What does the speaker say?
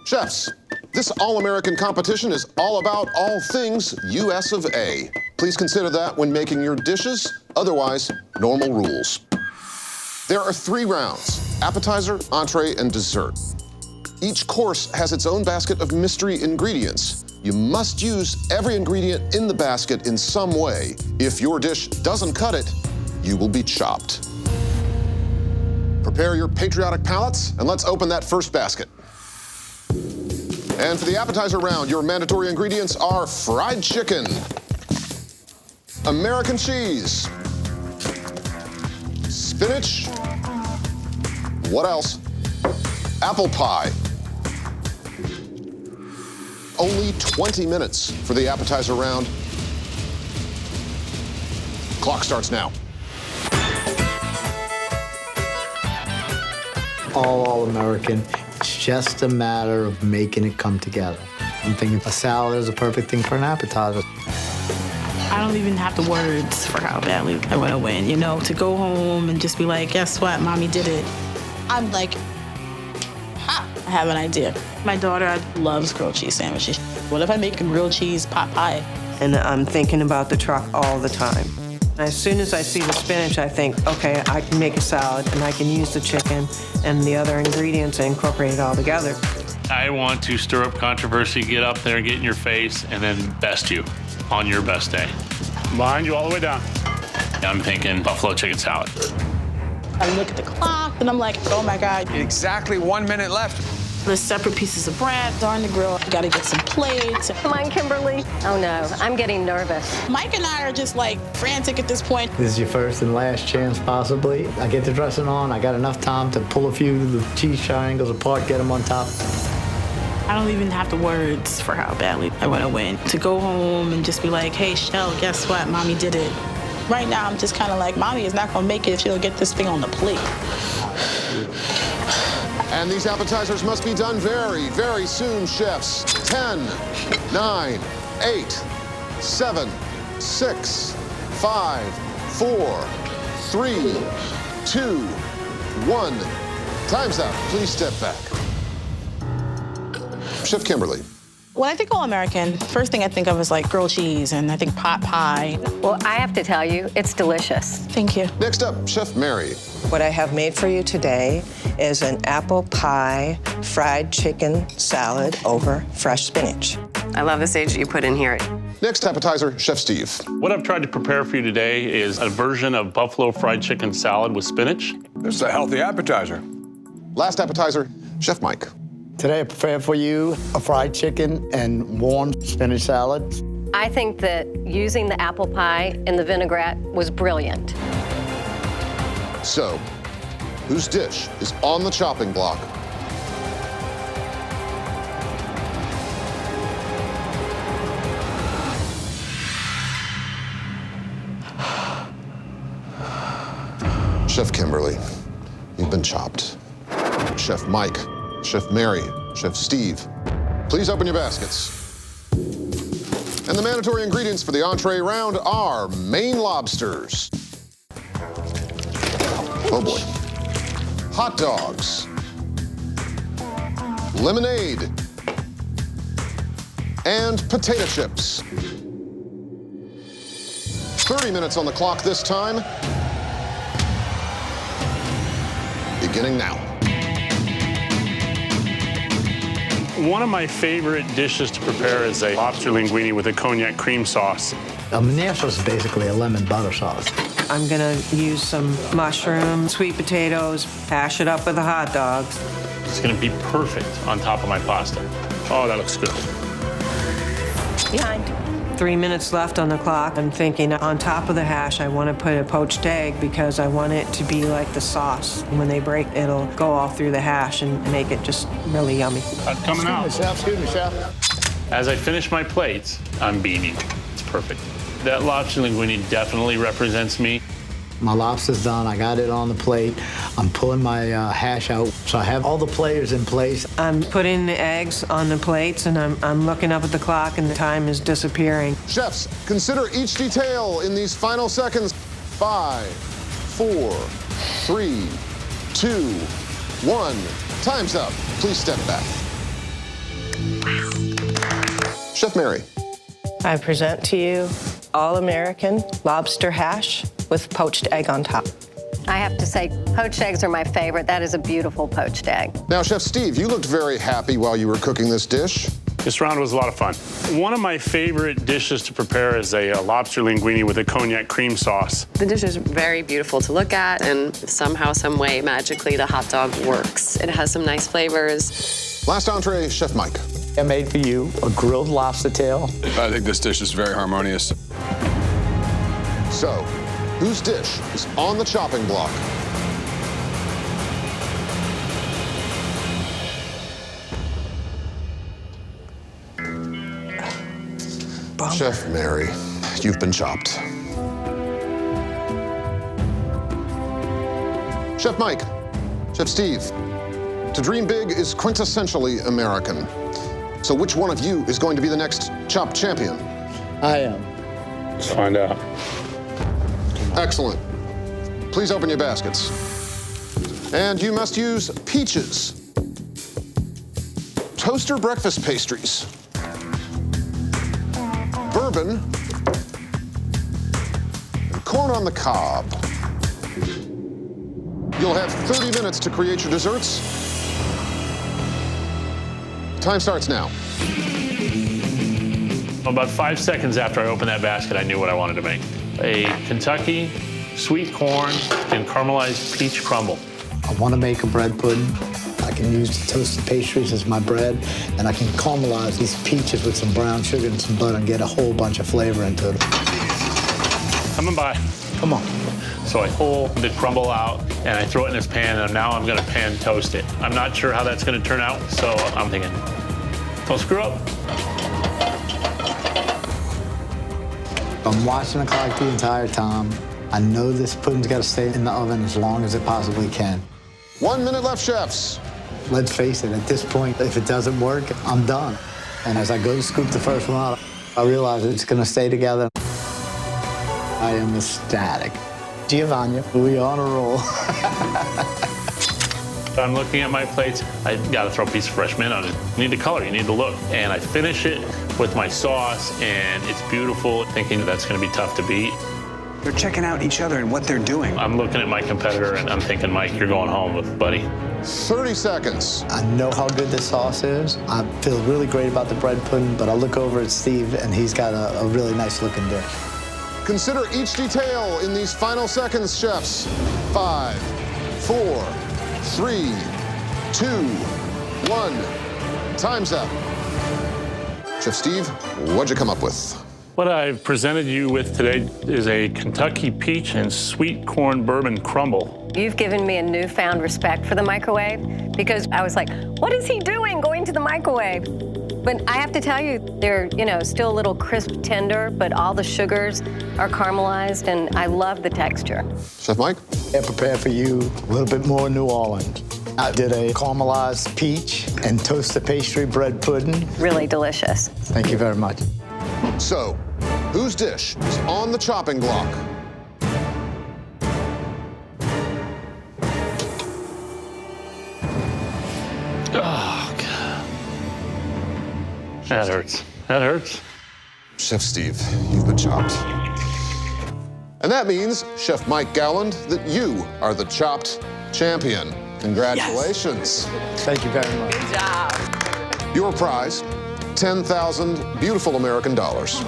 Chefs, this all-American competition is all about all things US of A. Please consider that when making your dishes, otherwise, normal rules. There are 3 rounds: appetizer, entree, and dessert. Each course has its own basket of mystery ingredients. You must use every ingredient in the basket in some way. If your dish doesn't cut it, you will be chopped. Prepare your patriotic palates, and let's open that first basket. And for the appetizer round, your mandatory ingredients are fried chicken, American cheese, spinach, what else? Apple pie. Only 20 minutes for the appetizer round. Clock starts now. All American. It's just a matter of making it come together. I'm thinking a salad is a perfect thing for an appetizer. I don't even have the words for how badly I want to win, you know, to go home and just be like, guess what, mommy did it. I'm like, ha, I have an idea. My daughter loves grilled cheese sandwiches. What if I make a grilled cheese pot pie? And I'm thinking about the truck all the time. As soon as I see the spinach, I think, okay, I can make a salad and I can use the chicken and the other ingredients and incorporate it all together. I want to stir up controversy, get up there, get in your face, and then best you on your best day. Behind you all the way down. I'm thinking buffalo chicken salad. I look at the clock and I'm like, oh my God. Exactly 1 minute left. There's separate pieces of bread on the grill. I gotta get some plates. Come on, Kimberly. Oh no, I'm getting nervous. Mike and I are just like frantic at this point. This is your first and last chance, possibly. I get the dressing on. I got enough time to pull a few of the cheese triangles apart, get them on top. I don't even have the words for how badly I want to win. To go home and just be like, hey, Shell, guess what? Mommy did it. Right now, I'm just kind of like, mommy is not going to make it if she don't get this thing on the plate. And these appetizers must be done very, very soon, chefs. 10, 9, 8, 7, 6, 5, 4, 3, 2, 1. Time's up. Please step back. Chef Kimberly. When I think all-American, first thing I think of is like grilled cheese and I think pot pie. Well, I have to tell you, it's delicious. Thank you. Next up, Chef Mary. What I have made for you today is an apple pie fried chicken salad over fresh spinach. I love the sage that you put in here. Next appetizer, Chef Steve. What I've tried to prepare for you today is a version of buffalo fried chicken salad with spinach. This is a healthy appetizer. Last appetizer, Chef Mike. Today I prepared for you a fried chicken and warm spinach salad. I think that using the apple pie in the vinaigrette was brilliant. So, whose dish is on the chopping block? Chef Kimberly, you've been chopped. Chef Mike, Chef Mary, Chef Steve, please open your baskets. And the mandatory ingredients for the entree round are Maine lobsters. Oh boy. Hot dogs. Lemonade. And potato chips. 30 minutes on the clock this time. Beginning now. One of my favorite dishes to prepare is a lobster linguine with a cognac cream sauce. A menace is basically a lemon butter sauce. I'm gonna use some mushrooms, sweet potatoes, hash it up with the hot dogs. It's gonna be perfect on top of my pasta. Oh, that looks good. Behind. 3 minutes left on the clock. I'm thinking on top of the hash, I want to put a poached egg because I want it to be like the sauce. When they break, it'll go all through the hash and make it just really yummy. That's coming out. Excuse me, chef. As I finish my plates, I'm beaming. It's perfect. That lobster linguine definitely represents me. My lobster's done. I got it on the plate. I'm pulling my hash out. So I have all the players in place. I'm putting the eggs on the plates and I'm looking up at the clock and the time is disappearing. Chefs, consider each detail in these final seconds. 5, 4, 3, 2, 1. Time's up. Please step back. Chef Mary. I present to you all-American lobster hash with poached egg on top. I have to say, poached eggs are my favorite. That is a beautiful poached egg. Now, Chef Steve, you looked very happy while you were cooking this dish. This round was a lot of fun. One of my favorite dishes to prepare is a lobster linguine with a cognac cream sauce. The dish is very beautiful to look at, and somehow, some way, magically, the hot dog works. It has some nice flavors. Last entree, Chef Mike. I made for you a grilled lobster tail. I think this dish is very harmonious. So, whose dish is on the chopping block? Chef Mary, you've been chopped. Chef Mike, Chef Steve, to dream big is quintessentially American. So which one of you is going to be the next chop champion? I am. Let's find out. Excellent. Please open your baskets. And you must use peaches, toaster breakfast pastries, bourbon, and corn on the cob. You'll have 30 minutes to create your desserts. Time starts now. About 5 seconds after I opened that basket, I knew what I wanted to make. A Kentucky sweet corn and caramelized peach crumble. I want to make a bread pudding. I can use the toasted pastries as my bread, and I can caramelize these peaches with some brown sugar and some butter and get a whole bunch of flavor into it. Coming by. Come on. So I pull the crumble out and I throw it in this pan, and now I'm gonna pan toast it. I'm not sure how that's gonna turn out, so I'm thinking, don't screw up. I'm watching the clock the entire time. I know this pudding's got to stay in the oven as long as it possibly can. 1 minute left, chefs. Let's face it, at this point, if it doesn't work, I'm done. And as I go to scoop the first one out, I realize it's going to stay together. I am ecstatic. Giovanni, we on a roll. I'm looking at my plates. I gotta throw a piece of fresh mint on it. You need the color, you need the look. And I finish it with my sauce, and it's beautiful, thinking that's gonna be tough to beat. They're checking out each other and what they're doing. I'm looking at my competitor, and I'm thinking, Mike, you're going home with buddy. 30 seconds. I know how good this sauce is. I feel really great about the bread pudding, but I look over at Steve, and he's got a really nice looking dish. Consider each detail in these final seconds, chefs. 5, 4, 3, 2, 1. Time's up. Chef Steve, what'd you come up with? What I've presented you with today is a Kentucky peach and sweet corn bourbon crumble. You've given me a newfound respect for the microwave because I was like, what is he doing going to the microwave? But I have to tell you, they're, still a little crisp tender, but all the sugars are caramelized, and I love the texture. Chef Mike? I prepared for you a little bit more New Orleans. I did a caramelized peach and toasted pastry bread pudding. Really delicious. Thank you very much. So, whose dish is on the chopping block? Oh, God. That hurts. That hurts. Chef Steve, you've been chopped. And that means, Chef Mike Gowland, that you are the chopped champion. Congratulations. Yes. Thank you very much. Good job. Your prize, 10,000 beautiful American dollars.